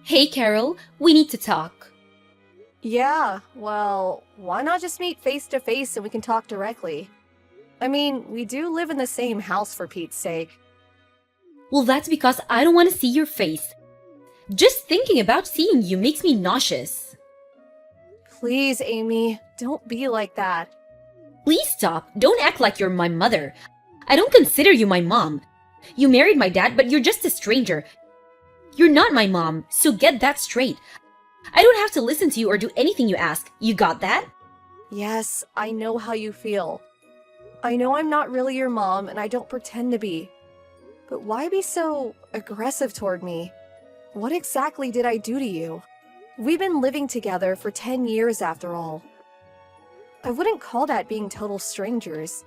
Hey Carol, we need to talk. Yeah, well, why not just meet face to face and we can talk directly? I mean, we do live in the same house for Pete's sake. Well, that's because I don't want to see your face. Just thinking about seeing you makes me nauseous. Please, Amy, don't be like that. Please stop. Don't act like you're my mother. I don't consider you my mom. You married my dad, but you're just a stranger. You're not my mom, so get that straight. I don't have to listen to you or do anything you ask. You got that? Yes, I know how you feel. I know I'm not really your mom and I don't pretend to be. But why be so aggressive toward me? What exactly did I do to you? We've been living together for 10 years after all. I wouldn't call that being total strangers.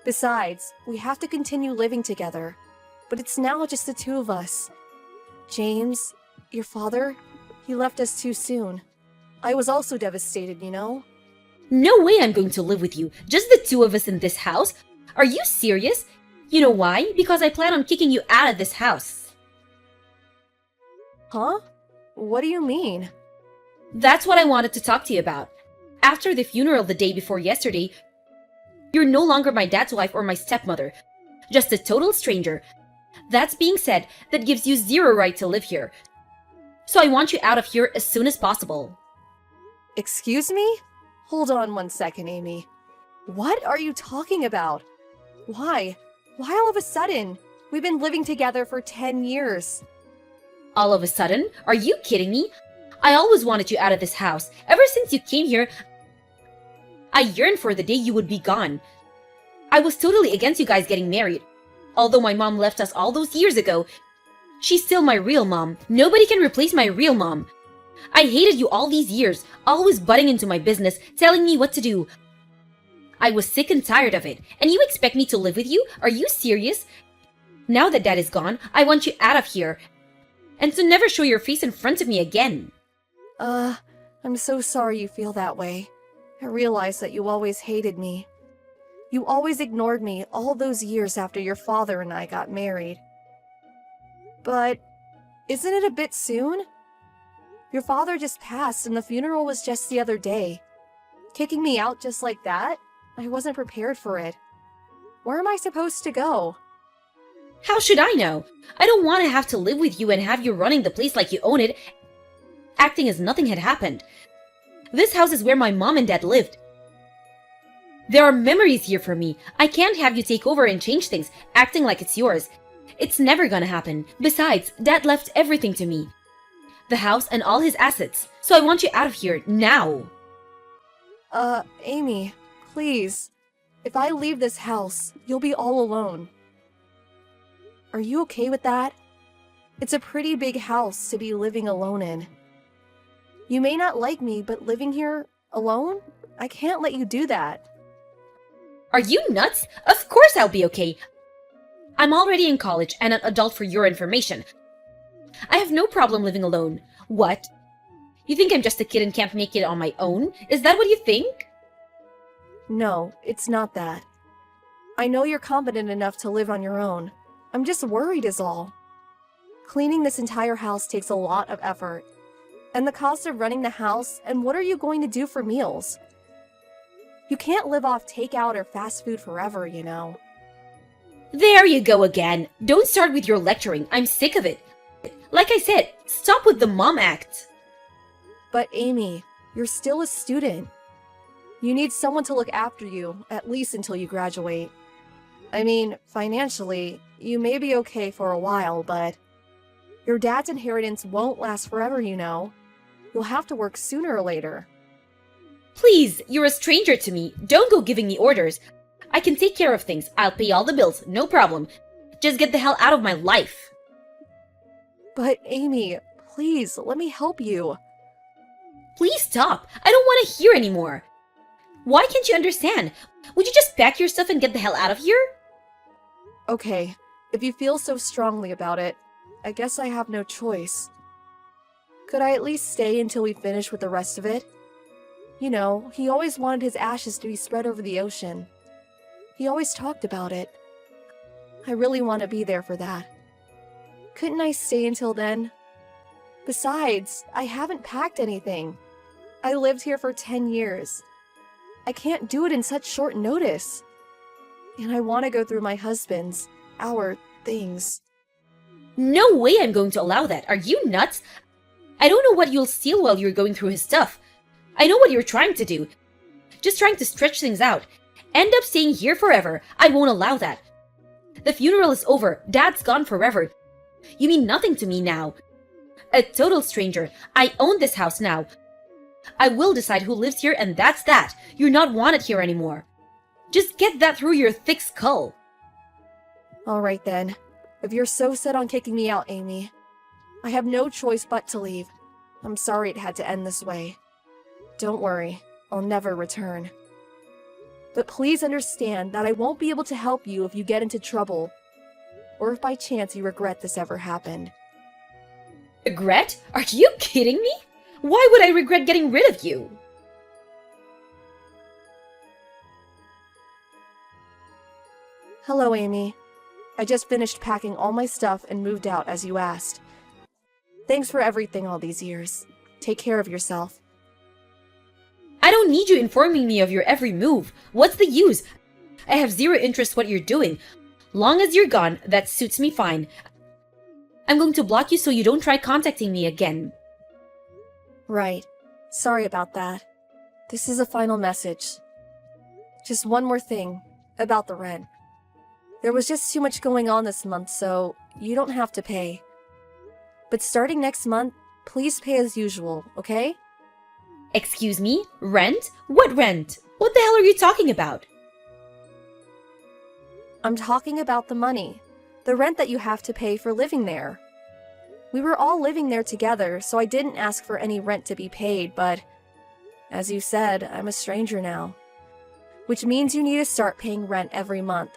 Besides, we have to continue living together. But it's now just the two of us. James, your father, he left us too soon. I was also devastated, you know? No way I'm going to live with you. Just the two of us in this house? Are you serious? You know why? Because I plan on kicking you out of this house. Huh? What do you mean? That's what I wanted to talk to you about. After the funeral the day before yesterday, you're no longer my dad's wife or my stepmother. Just a total stranger. That's being said, that gives you zero right to live here. So I want you out of here as soon as possible. Excuse me? Hold on 1 second, Amy. What are you talking about? Why? Why all of a sudden? We've been living together for 10 years. All of a sudden? Are you kidding me? I always wanted you out of this house. Ever since you came here, I yearned for the day you would be gone. I was totally against you guys getting married. Although my mom left us all those years ago, she's still my real mom. Nobody can replace my real mom. I hated you all these years, always butting into my business, telling me what to do. I was sick and tired of it, and you expect me to live with you? Are you serious? Now that Dad is gone, I want you out of here, and to never show your face in front of me again. I'm so sorry you feel that way. I realize that you always hated me. You always ignored me all those years after your father and I got married. But isn't it a bit soon? Your father just passed and the funeral was just the other day. Kicking me out just like that? I wasn't prepared for it. Where am I supposed to go? How should I know? I don't want to have to live with you and have you running the place like you own it, acting as nothing had happened. This house is where my mom and dad lived. There are memories here for me. I can't have you take over and change things, acting like it's yours. It's never gonna happen. Besides, Dad left everything to me. The house and all his assets. So I want you out of here, now. Amy, please. If I leave this house, you'll be all alone. Are you okay with that? It's a pretty big house to be living alone in. You may not like me, but living here alone? I can't let you do that. Are you nuts? Of course I'll be okay. I'm already in college and an adult for your information. I have no problem living alone. What? You think I'm just a kid and can't make it on my own? Is that what you think? No, it's not that. I know you're competent enough to live on your own. I'm just worried is all. Cleaning this entire house takes a lot of effort. And the cost of running the house, and what are you going to do for meals? You can't live off takeout or fast food forever, you know. There you go again. Don't start with your lecturing. I'm sick of it. Like I said, stop with the mom act. But Amy, you're still a student. You need someone to look after you, at least until you graduate. I mean, financially, you may be okay for a while, but your dad's inheritance won't last forever, you know. You'll have to work sooner or later. Please, you're a stranger to me. Don't go giving me orders. I can take care of things. I'll pay all the bills, no problem. Just get the hell out of my life. But Amy, please, let me help you. Please stop. I don't want to hear anymore. Why can't you understand? Would you just pack your stuff and get the hell out of here? Okay, if you feel so strongly about it, I guess I have no choice. Could I at least stay until we finish with the rest of it? You know, he always wanted his ashes to be spread over the ocean. He always talked about it. I really want to be there for that. Couldn't I stay until then? Besides, I haven't packed anything. I lived here for 10 years. I can't do it in such short notice. And I want to go through my husband's, our things. No way I'm going to allow that. Are you nuts? I don't know what you'll steal while you're going through his stuff. I know what you're trying to do. Just trying to stretch things out. End up staying here forever. I won't allow that. The funeral is over. Dad's gone forever. You mean nothing to me now. A total stranger. I own this house now. I will decide who lives here, and that's that. You're not wanted here anymore. Just get that through your thick skull. Alright then. If you're so set on kicking me out, Amy, I have no choice but to leave. I'm sorry it had to end this way. Don't worry, I'll never return. But please understand that I won't be able to help you if you get into trouble, or if by chance you regret this ever happened. Regret? Are you kidding me? Why would I regret getting rid of you? Hello, Amy. I just finished packing all my stuff and moved out as you asked. Thanks for everything all these years. Take care of yourself. I don't need you informing me of your every move. What's the use? I have zero interest what you're doing. Long as you're gone, that suits me fine. I'm going to block you so you don't try contacting me again. Right. Sorry about that. This is a final message. Just one more thing about the rent. There was just too much going on this month, so you don't have to pay. But starting next month, please pay as usual, okay? Excuse me? Rent? What rent? What the hell are you talking about? I'm talking about the money. The rent that you have to pay for living there. We were all living there together, so I didn't ask for any rent to be paid, but as you said, I'm a stranger now. Which means you need to start paying rent every month.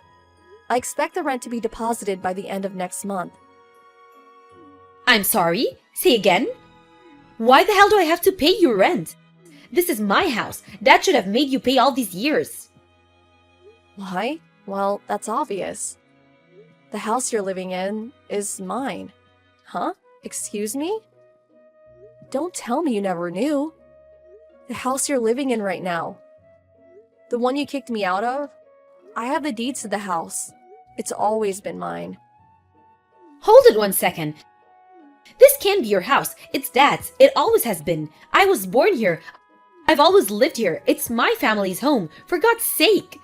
I expect the rent to be deposited by the end of next month. I'm sorry? Say again? Why the hell do I have to pay you rent? This is my house. Dad should have made you pay all these years. Why? Well, that's obvious. The house you're living in is mine. Huh? Excuse me? Don't tell me you never knew. The house you're living in right now. The one you kicked me out of? I have the deeds to the house. It's always been mine. Hold it 1 second. This can't be your house. It's Dad's. It always has been. I was born here. I've always lived here. It's my family's home. For God's sake.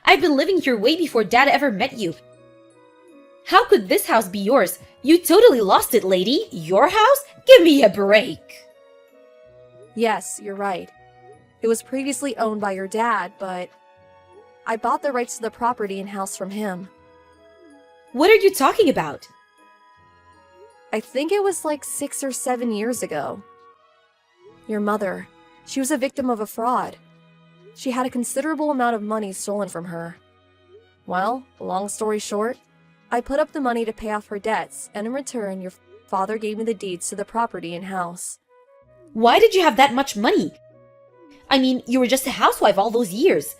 I've been living here way before Dad ever met you. How could this house be yours? You totally lost it, lady. Your house? Give me a break. Yes, you're right. It was previously owned by your dad, but I bought the rights to the property and house from him. What are you talking about? I think it was like 6 or 7 years ago. Your mother, she was a victim of a fraud. She had a considerable amount of money stolen from her. Well, long story short, I put up the money to pay off her debts, and in return, your father gave me the deeds to the property and house. Why did you have that much money? I mean, you were just a housewife all those years.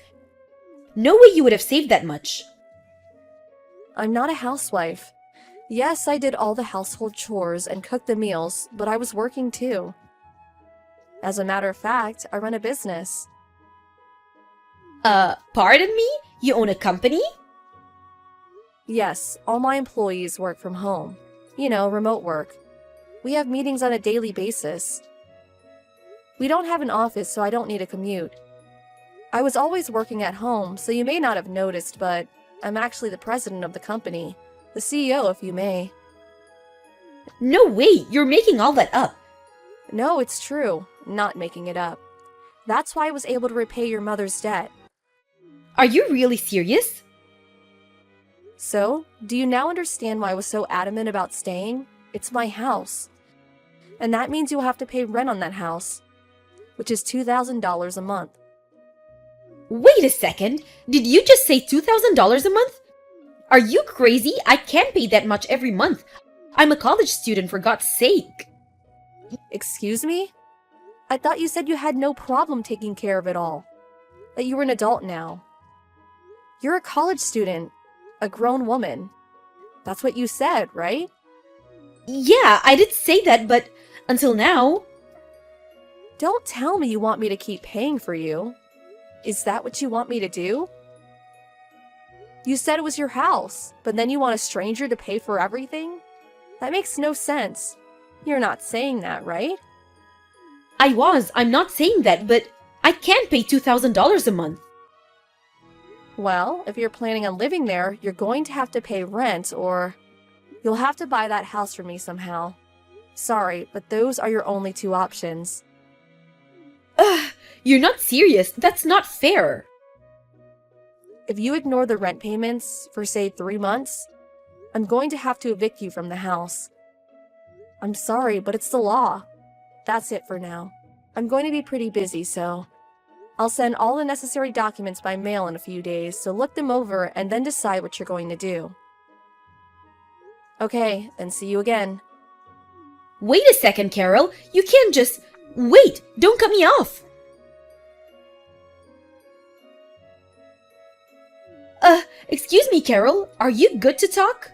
No way you would have saved that much. I'm not a housewife. Yes, I did all the household chores and cooked the meals, but I was working too. As a matter of fact, I run a business. Pardon me? You own a company? Yes, all my employees work from home. You know, remote work. We have meetings on a daily basis. We don't have an office, so I don't need a commute. I was always working at home, so you may not have noticed, but I'm actually the president of the company. The CEO, if you may. No way! You're making all that up. No, it's true. Not making it up. That's why I was able to repay your mother's debt. Are you really serious? So, do you now understand why I was so adamant about staying? It's my house. And that means you'll have to pay rent on that house, which is $2,000 a month. Wait a second. Did you just say $2,000 a month? Are you crazy? I can't pay that much every month. I'm a college student, for God's sake. Excuse me? I thought you said you had no problem taking care of it all. That you were an adult now. You're a college student. A grown woman. That's what you said, right? Yeah, I did say that, but Until now. Don't tell me you want me to keep paying for you. Is that what you want me to do? You said it was your house, but then you want a stranger to pay for everything? That makes no sense. You're not saying that, right? I'm not saying that, but I can't pay $2,000 a month. Well, if you're planning on living there, you're going to have to pay rent, or you'll have to buy that house for me somehow. Sorry, but those are your only two options. Ugh, you're not serious. That's not fair. If you ignore the rent payments for, say, 3 months, I'm going to have to evict you from the house. I'm sorry, but it's the law. That's it for now. I'm going to be pretty busy, so I'll send all the necessary documents by mail in a few days, so look them over and then decide what you're going to do. Okay, then see you again. Wait a second, Carol. You can't just... Wait! Don't cut me off! Excuse me, Carol. Are you good to talk?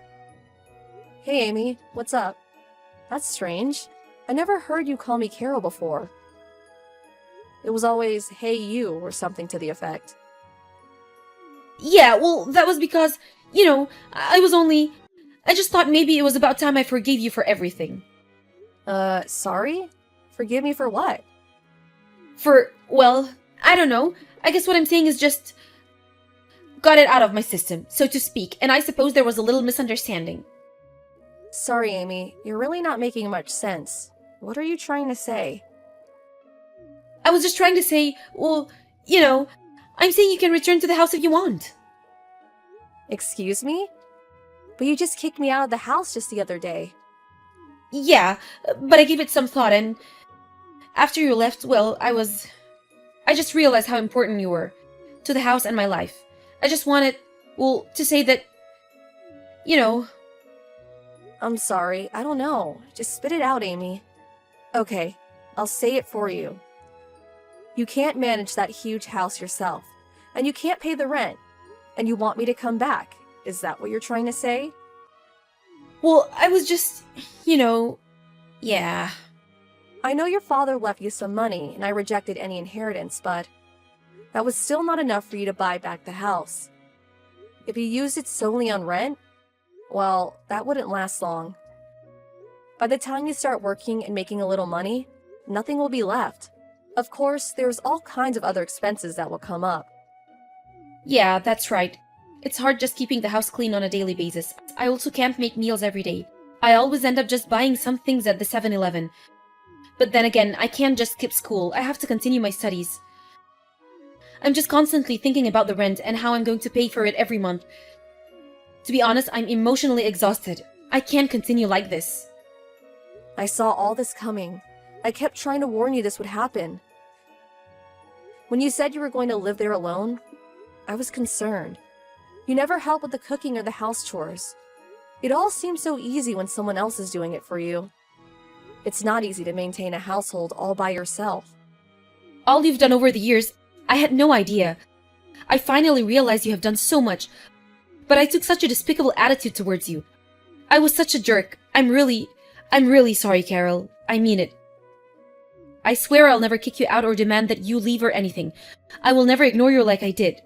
Hey, Amy. What's up? That's strange. I never heard you call me Carol before. It was always, hey you, or something to the effect. Yeah, well, that was because, I just thought maybe it was about time I forgave you for everything. Sorry? Forgive me for what? Well, I don't know. I guess what I'm saying is just... got it out of my system, so to speak, and I suppose there was a little misunderstanding. Sorry, Amy. You're really not making much sense. What are you trying to say? I was just trying to say, well, I'm saying you can return to the house if you want. Excuse me? But you just kicked me out of the house just the other day. Yeah, but I gave it some thought, and after you left, well, I just realized how important you were to the house and my life. I just wanted, to say that, I'm sorry, I don't know. Just spit it out, Amy. Okay, I'll say it for you. You can't manage that huge house yourself, and you can't pay the rent, and you want me to come back. Is that what you're trying to say? Well, I was just, yeah. I know your father left you some money, and I rejected any inheritance, but that was still not enough for you to buy back the house. If you used it solely on rent, well, that wouldn't last long. By the time you start working and making a little money, nothing will be left. Of course, there's all kinds of other expenses that will come up. Yeah, that's right. It's hard just keeping the house clean on a daily basis. I also can't make meals every day. I always end up just buying some things at the 7-Eleven. But then again, I can't just skip school. I have to continue my studies. I'm just constantly thinking about the rent and how I'm going to pay for it every month. To be honest, I'm emotionally exhausted. I can't continue like this. I saw all this coming. I kept trying to warn you this would happen. When you said you were going to live there alone, I was concerned. You never help with the cooking or the house chores. It all seems so easy when someone else is doing it for you. It's not easy to maintain a household all by yourself. All you've done over the years, I had no idea. I finally realized you have done so much, but I took such a despicable attitude towards you. I was such a jerk. I'm really sorry, Carol. I mean it. I swear I'll never kick you out or demand that you leave or anything. I will never ignore you like I did.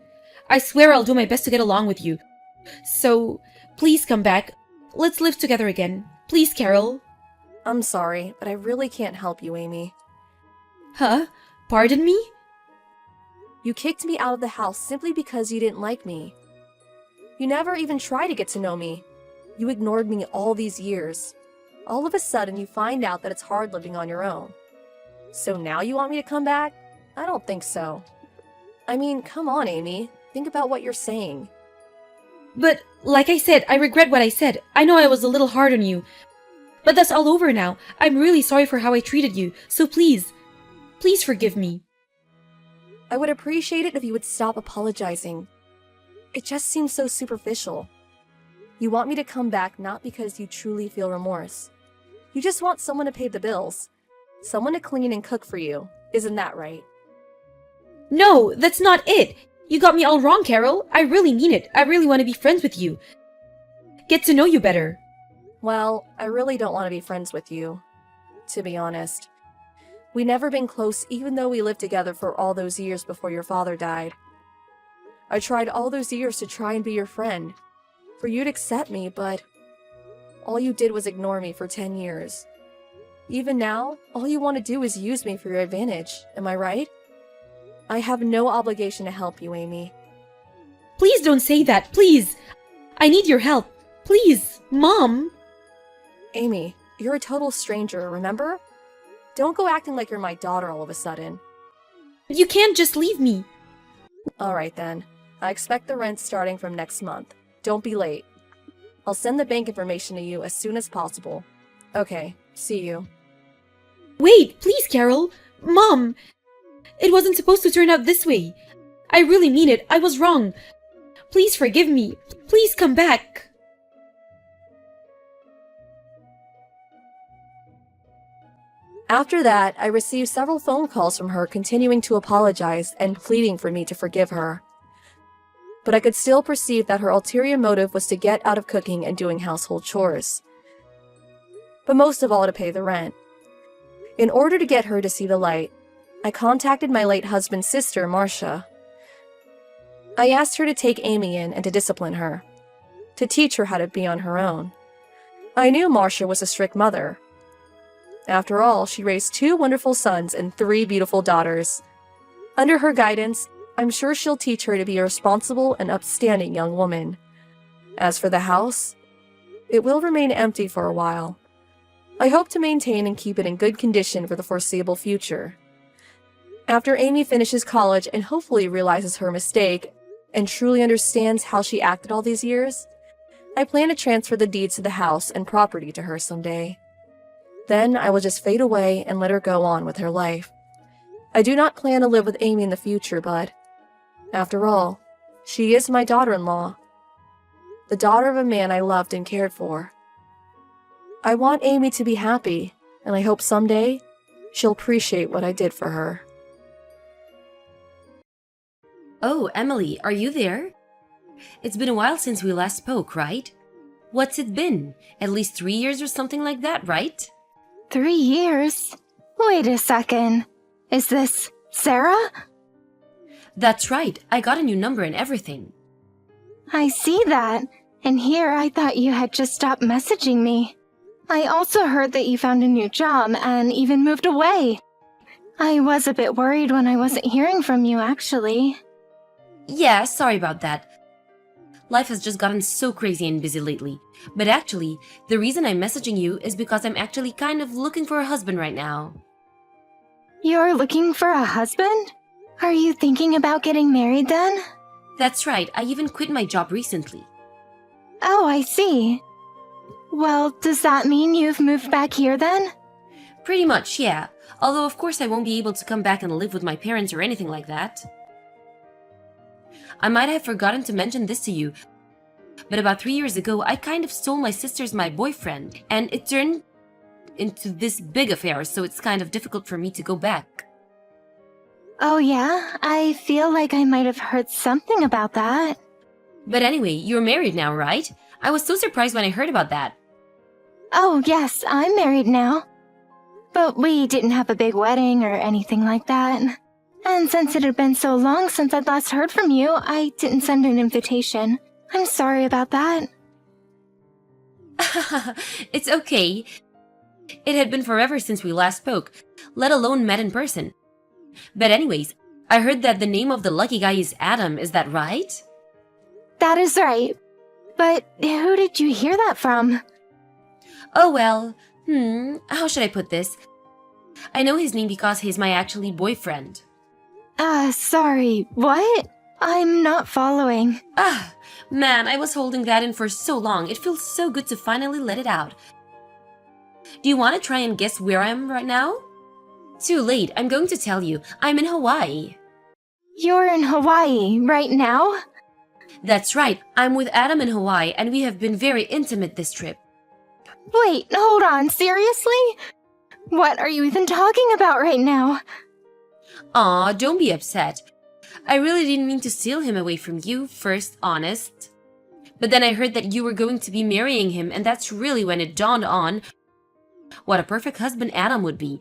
I swear I'll do my best to get along with you. So, please come back. Let's live together again. Please, Carol. I'm sorry, but I really can't help you, Amy. Huh? Pardon me? You kicked me out of the house simply because you didn't like me. You never even tried to get to know me. You ignored me all these years. All of a sudden, you find out that it's hard living on your own. So now you want me to come back? I don't think so. I mean, come on, Amy. Think about what you're saying. But, like I said, I regret what I said. I know I was a little hard on you. But that's all over now. I'm really sorry for how I treated you. So please forgive me. I would appreciate it if you would stop apologizing. It just seems so superficial. You want me to come back not because you truly feel remorse. You just want someone to pay the bills. Someone to clean and cook for you. Isn't that right? No, that's not it. You got me all wrong, Carol. I really mean it. I really want to be friends with you. Get to know you better. Well, I really don't want to be friends with you. to be honest. We never been close even though we lived together for all those years before your father died. I tried all those years to try and be your friend, for you to accept me, but all you did was ignore me for 10 years. Even now, all you want to do is use me for your advantage, am I right? I have no obligation to help you, Amy. Please don't say that, please! I need your help. Please, Mom! Amy, you're a total stranger, remember? Don't go acting like you're my daughter all of a sudden. You can't just leave me. Alright then. I expect the rent starting from next month. Don't be late. I'll send the bank information to you as soon as possible. Okay, see you. Wait, please, Carol! Mom! It wasn't supposed to turn out this way. I really mean it. I was wrong. Please forgive me. Please come back. After that, I received several phone calls from her continuing to apologize and pleading for me to forgive her. But I could still perceive that her ulterior motive was to get out of cooking and doing household chores. But most of all to pay the rent. In order to get her to see the light, I contacted my late husband's sister, Marcia. I asked her to take Amy in and to discipline her, to teach her how to be on her own. I knew Marcia was a strict mother. After all, she raised 2 wonderful sons and 3 beautiful daughters. Under her guidance, I'm sure she'll teach her to be a responsible and upstanding young woman. As for the house, it will remain empty for a while. I hope to maintain and keep it in good condition for the foreseeable future. After Amy finishes college and hopefully realizes her mistake and truly understands how she acted all these years, I plan to transfer the deeds to the house and property to her someday. Then I will just fade away and let her go on with her life. I do not plan to live with Amy in the future, but after all, she is my daughter-in-law, the daughter of a man I loved and cared for. I want Amy to be happy, and I hope someday she'll appreciate what I did for her. Oh, Emily, are you there? It's been a while since we last spoke, right? What's it been? At least 3 years or something like that, right? 3 years? Wait a second. Is this Sarah? That's right. I got a new number and everything. I see that. And here I thought you had just stopped messaging me. I also heard that you found a new job and even moved away. I was a bit worried when I wasn't hearing from you, actually. Yeah, sorry about that. Life has just gotten so crazy and busy lately. But actually, the reason I'm messaging you is because I'm actually kind of looking for a husband right now. You're looking for a husband? Are you thinking about getting married then? That's right, I even quit my job recently. Oh, I see. Well, does that mean you've moved back here then? Pretty much, yeah. Although of course I won't be able to come back and live with my parents or anything like that. I might have forgotten to mention this to you, but about 3 years ago, I kind of stole my sister's boyfriend, and it turned into this big affair, so it's kind of difficult for me to go back. Oh yeah? I feel like I might have heard something about that. But anyway, you're married now, right? I was so surprised when I heard about that. Oh yes, I'm married now. But we didn't have a big wedding or anything like that. And since it had been so long since I'd last heard from you, I didn't send an invitation. I'm sorry about that. It's okay. It had been forever since we last spoke, let alone met in person. But anyways, I heard that the name of the lucky guy is Adam, is that right? That is right. But who did you hear that from? Oh well, how should I put this? I know his name because he's my actually boyfriend. Sorry, what? I'm not following. Man, I was holding that in for so long. It feels so good to finally let it out. Do you want to try and guess where I am right now? Too late, I'm going to tell you. I'm in Hawaii. You're in Hawaii right now? That's right, I'm with Adam in Hawaii and we have been very intimate this trip. Wait, hold on, seriously? What are you even talking about right now? Aw, don't be upset. I really didn't mean to steal him away from you, first, honest. But then I heard that you were going to be marrying him, and that's really when it dawned on what a perfect husband Adam would be.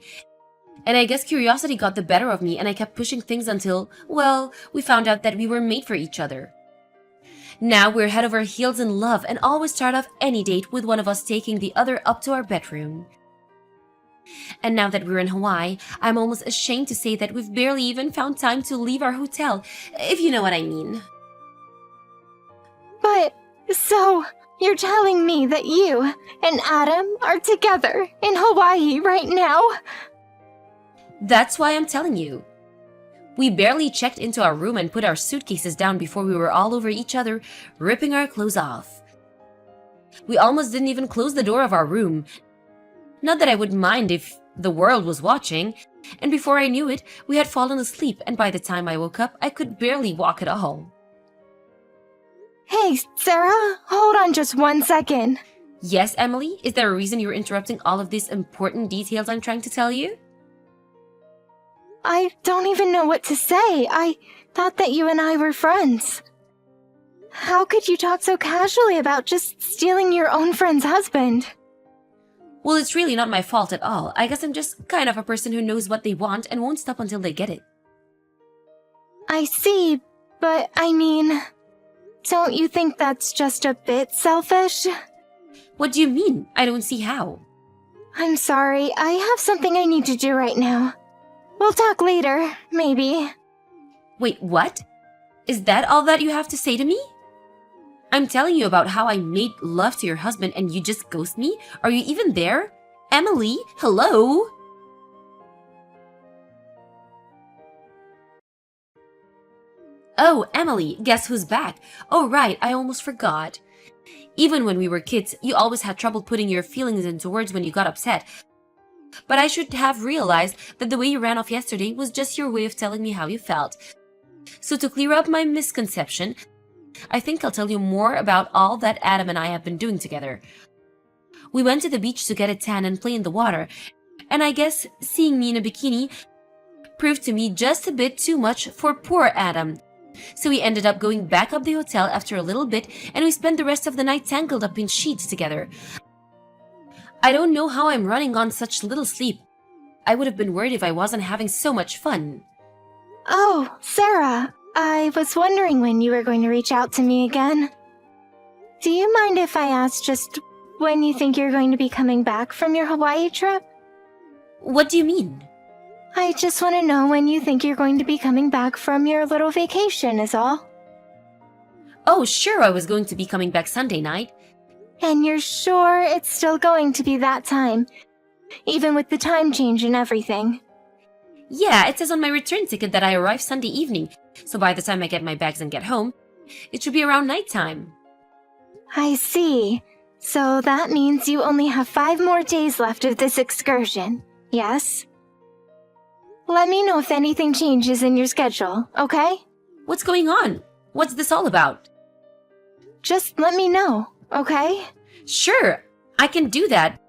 And I guess curiosity got the better of me and I kept pushing things until, well, we found out that we were made for each other. Now we're head over heels in love and always start off any date with one of us taking the other up to our bedroom. And now that we're in Hawaii, I'm almost ashamed to say that we've barely even found time to leave our hotel, if you know what I mean. But, so, you're telling me that you and Adam are together in Hawaii right now? That's why I'm telling you. We barely checked into our room and put our suitcases down before we were all over each other, ripping our clothes off. We almost didn't even close the door of our room. Not that I would mind if the world was watching, and before I knew it, we had fallen asleep, and by the time I woke up, I could barely walk at all. Hey, Sarah, hold on just 1 second. Yes, Emily? Is there a reason you're interrupting all of these important details I'm trying to tell you? I don't even know what to say. I thought that you and I were friends. How could you talk so casually about just stealing your own friend's husband? Well, it's really not my fault at all. I guess I'm just kind of a person who knows what they want and won't stop until they get it. I see, but I mean, don't you think that's just a bit selfish? What do you mean? I don't see how. I'm sorry, I have something I need to do right now. We'll talk later, maybe. Wait, what? Is that all that you have to say to me? I'm telling you about how I made love to your husband and you just ghost me? Are you even there? Emily, hello? Oh, Emily, guess who's back? Oh, right, I almost forgot. Even when we were kids, you always had trouble putting your feelings into words when you got upset. But I should have realized that the way you ran off yesterday was just your way of telling me how you felt. So to clear up my misconception, I think I'll tell you more about all that Adam and I have been doing together. We went to the beach to get a tan and play in the water, and I guess seeing me in a bikini proved to me just a bit too much for poor Adam. So we ended up going back up the hotel after a little bit, and we spent the rest of the night tangled up in sheets together. I don't know how I'm running on such little sleep. I would have been worried if I wasn't having so much fun. Oh, Sarah, I was wondering when you were going to reach out to me again. Do you mind if I ask just when you think you're going to be coming back from your Hawaii trip? What do you mean? I just want to know when you think you're going to be coming back from your little vacation is all. Oh, sure, I was going to be coming back Sunday night. And you're sure it's still going to be that time, even with the time change and everything? Yeah, it says on my return ticket that I arrive Sunday evening, so by the time I get my bags and get home, it should be around nighttime. I see. So that means you only have 5 more days left of this excursion, yes? Let me know if anything changes in your schedule, okay? What's going on? What's this all about? Just let me know, okay? Sure, I can do that,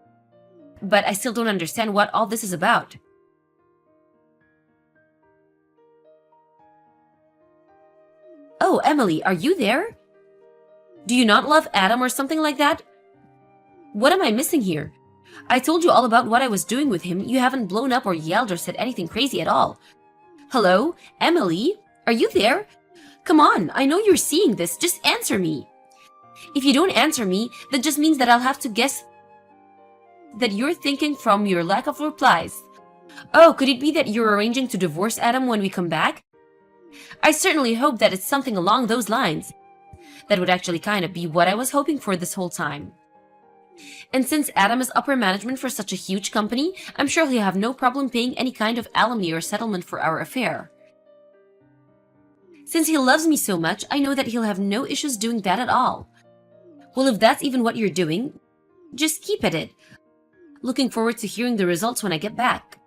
but I still don't understand what all this is about. Oh, Emily, are you there? Do you not love Adam or something like that? What am I missing here? I told you all about what I was doing with him. You haven't blown up or yelled or said anything crazy at all. Hello? Emily? Are you there? Come on, I know you're seeing this. Just answer me. If you don't answer me, that just means that I'll have to guess that you're thinking from your lack of replies. Oh, could it be that you're arranging to divorce Adam when we come back? I certainly hope that it's something along those lines. That would actually kind of be what I was hoping for this whole time. And since Adam is upper management for such a huge company, I'm sure he'll have no problem paying any kind of alimony or settlement for our affair. Since he loves me so much, I know that he'll have no issues doing that at all. Well, if that's even what you're doing, just keep at it. Looking forward to hearing the results when I get back.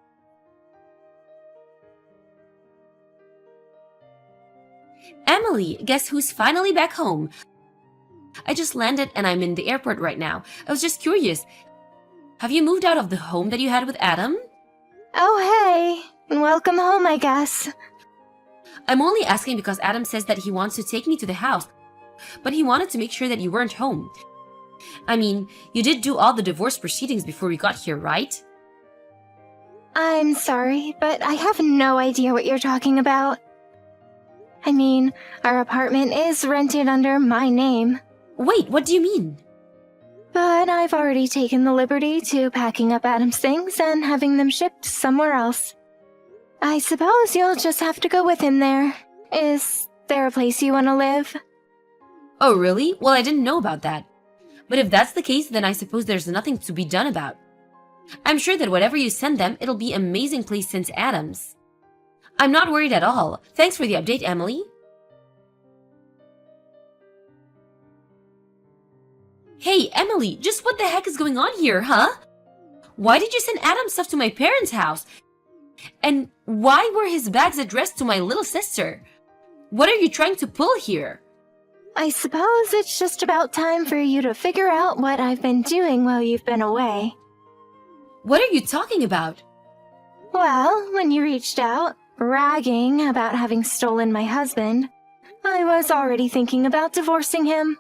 Emily, guess who's finally back home? I just landed and I'm in the airport right now. I was just curious. Have you moved out of the home that you had with Adam? Oh, hey. Welcome home, I guess. I'm only asking because Adam says that he wants to take me to the house, but he wanted to make sure that you weren't home. I mean, you did do all the divorce proceedings before we got here, right? I'm sorry, but I have no idea what you're talking about. I mean, our apartment is rented under my name, Wait, what do you mean? but I've already taken the liberty to packing up Adam's things and having them shipped somewhere else. I suppose you'll just have to go with him there. Is there a place you want to live? Oh, really? Well, I didn't know about that. But if that's the case, then I suppose there's nothing to be done about. I'm sure that whatever you send them, it'll be an amazing place since Adam's. I'm not worried at all. Thanks for the update, Emily. Hey, Emily, just what the heck is going on here, huh? Why did you send Adam's stuff to my parents' house? And why were his bags addressed to my little sister? What are you trying to pull here? I suppose it's just about time for you to figure out what I've been doing while you've been away. What are you talking about? Well, when you reached out, bragging about having stolen my husband, I was already thinking about divorcing him.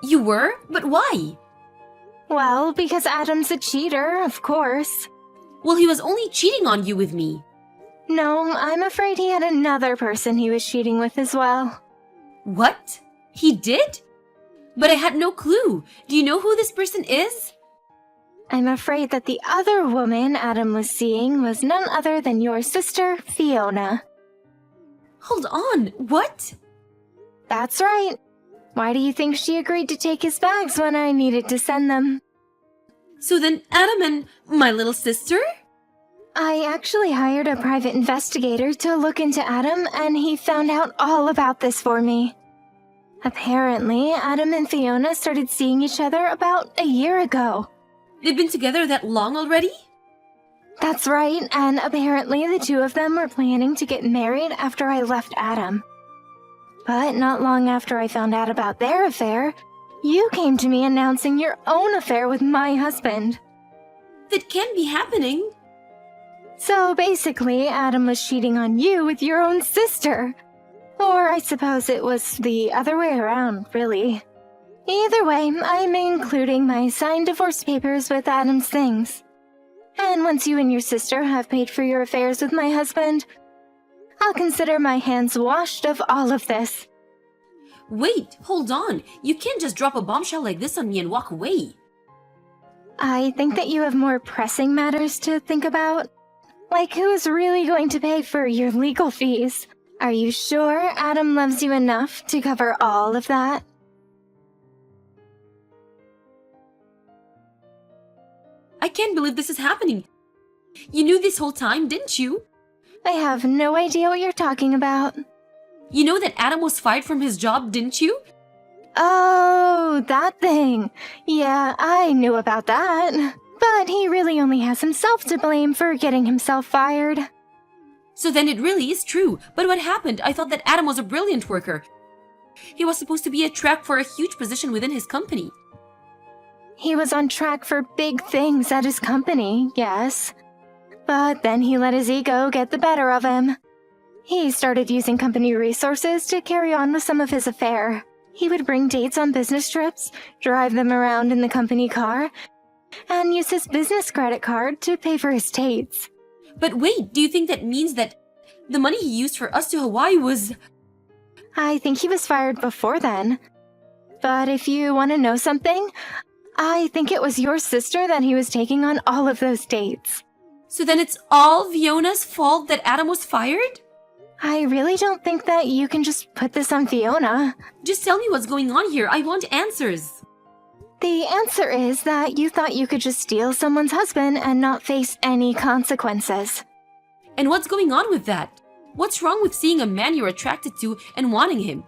You were? But why? Well, because Adam's a cheater, of course. Well, he was only cheating on you with me. No, I'm afraid he had another person he was cheating with as well. What? He did? But I had no clue. Do you know who this person is? I'm afraid that the other woman Adam was seeing was none other than your sister, Fiona. Hold on, what? That's right. Why do you think she agreed to take his bags when I needed to send them? So then Adam and my little sister? I actually hired a private investigator to look into Adam, and he found out all about this for me. Apparently, Adam and Fiona started seeing each other about a year ago. They've been together that long already? That's right, and apparently the two of them were planning to get married after I left Adam. But not long after I found out about their affair, you came to me announcing your own affair with my husband. That can't be happening. So basically, Adam was cheating on you with your own sister. Or I suppose it was the other way around, really. Either way, I'm including my signed divorce papers with Adam's things. And once you and your sister have paid for your affairs with my husband, I'll consider my hands washed of all of this. Wait, hold on. You can't just drop a bombshell like this on me and walk away. I think that you have more pressing matters to think about. Like who's really going to pay for your legal fees? Are you sure Adam loves you enough to cover all of that? I can't believe this is happening. You knew this whole time, didn't you? I have no idea what you're talking about. You know that Adam was fired from his job, didn't you? Oh, that thing. Yeah, I knew about that. But he really only has himself to blame for getting himself fired. So then it really is true. But what happened? I thought that Adam was a brilliant worker. He was supposed to be a track for a huge position within his company. He was on track for big things at his company, yes. But then he let his ego get the better of him. He started using company resources to carry on with some of his affair. He would bring dates on business trips, drive them around in the company car, and use his business credit card to pay for his dates. But wait, do you think that means that the money he used for us to Hawaii was... I think he was fired before then. But if you want to know something, I think it was your sister that he was taking on all of those dates. So then it's all Fiona's fault that Adam was fired? I really don't think that you can just put this on Fiona. Just tell me what's going on here. I want answers. The answer is that you thought you could just steal someone's husband and not face any consequences. And what's going on with that? What's wrong with seeing a man you're attracted to and wanting him?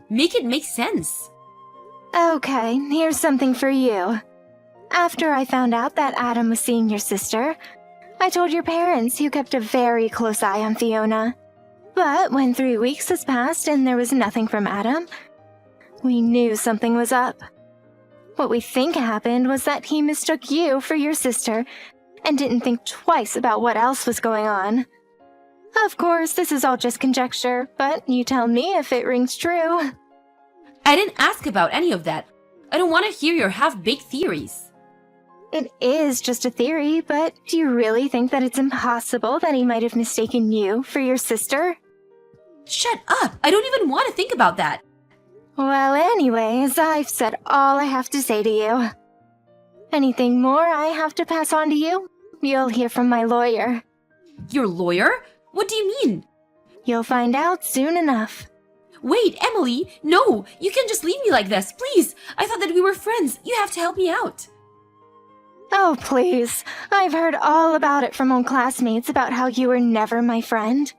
Make it make sense. Okay, here's something for you. After I found out that Adam was seeing your sister, I told your parents, who kept a very close eye on Fiona. But when 3 weeks has passed and there was nothing from Adam, we knew something was up. What we think happened was that he mistook you for your sister and didn't think twice about what else was going on. Of course, this is all just conjecture, but you tell me if it rings true. I didn't ask about any of that. I don't want to hear your half-baked theories. It is just a theory, but do you really think that it's impossible that he might have mistaken you for your sister? Shut up! I don't even want to think about that. Well, anyways, I've said all I have to say to you. Anything more I have to pass on to you? You'll hear from my lawyer. Your lawyer? What do you mean? You'll find out soon enough. Wait, Emily! No! You can't just leave me like this, please! I thought that we were friends. You have to help me out. Oh, please. I've heard all about it from old classmates about how you were never my friend.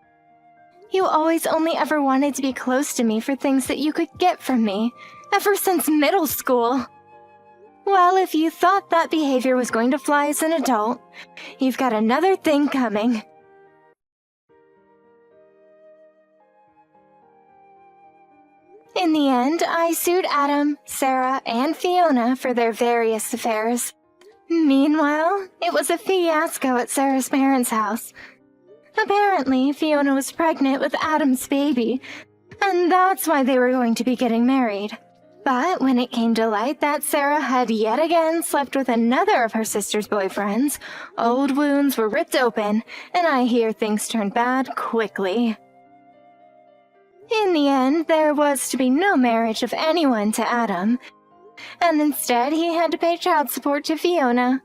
You always only ever wanted to be close to me for things that you could get from me, ever since middle school. Well, if you thought that behavior was going to fly as an adult, you've got another thing coming. In the end, I sued Adam, Sarah, and Fiona for their various affairs. Meanwhile, it was a fiasco at Sarah's parents' house. Apparently, Fiona was pregnant with Adam's baby, and that's why they were going to be getting married. But when it came to light that Sarah had yet again slept with another of her sister's boyfriends, old wounds were ripped open, and I hear things turned bad quickly. In the end, there was to be no marriage of anyone to Adam, and instead he had to pay child support to Fiona.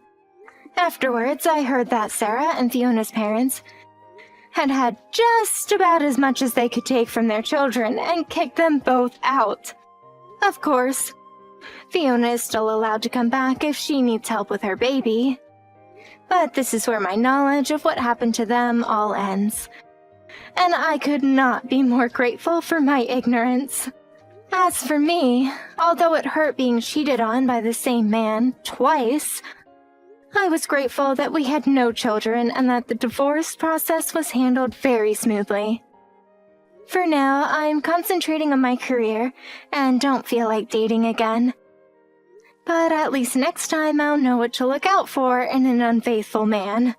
Afterwards, I heard that Sarah and Fiona's parents had had just about as much as they could take from their children and kicked them both out. Of course, Fiona is still allowed to come back if she needs help with her baby. But this is where my knowledge of what happened to them all ends. And I could not be more grateful for my ignorance. As for me, although it hurt being cheated on by the same man twice, I was grateful that we had no children and that the divorce process was handled very smoothly. For now, I'm concentrating on my career and don't feel like dating again. But at least next time I'll know what to look out for in an unfaithful man.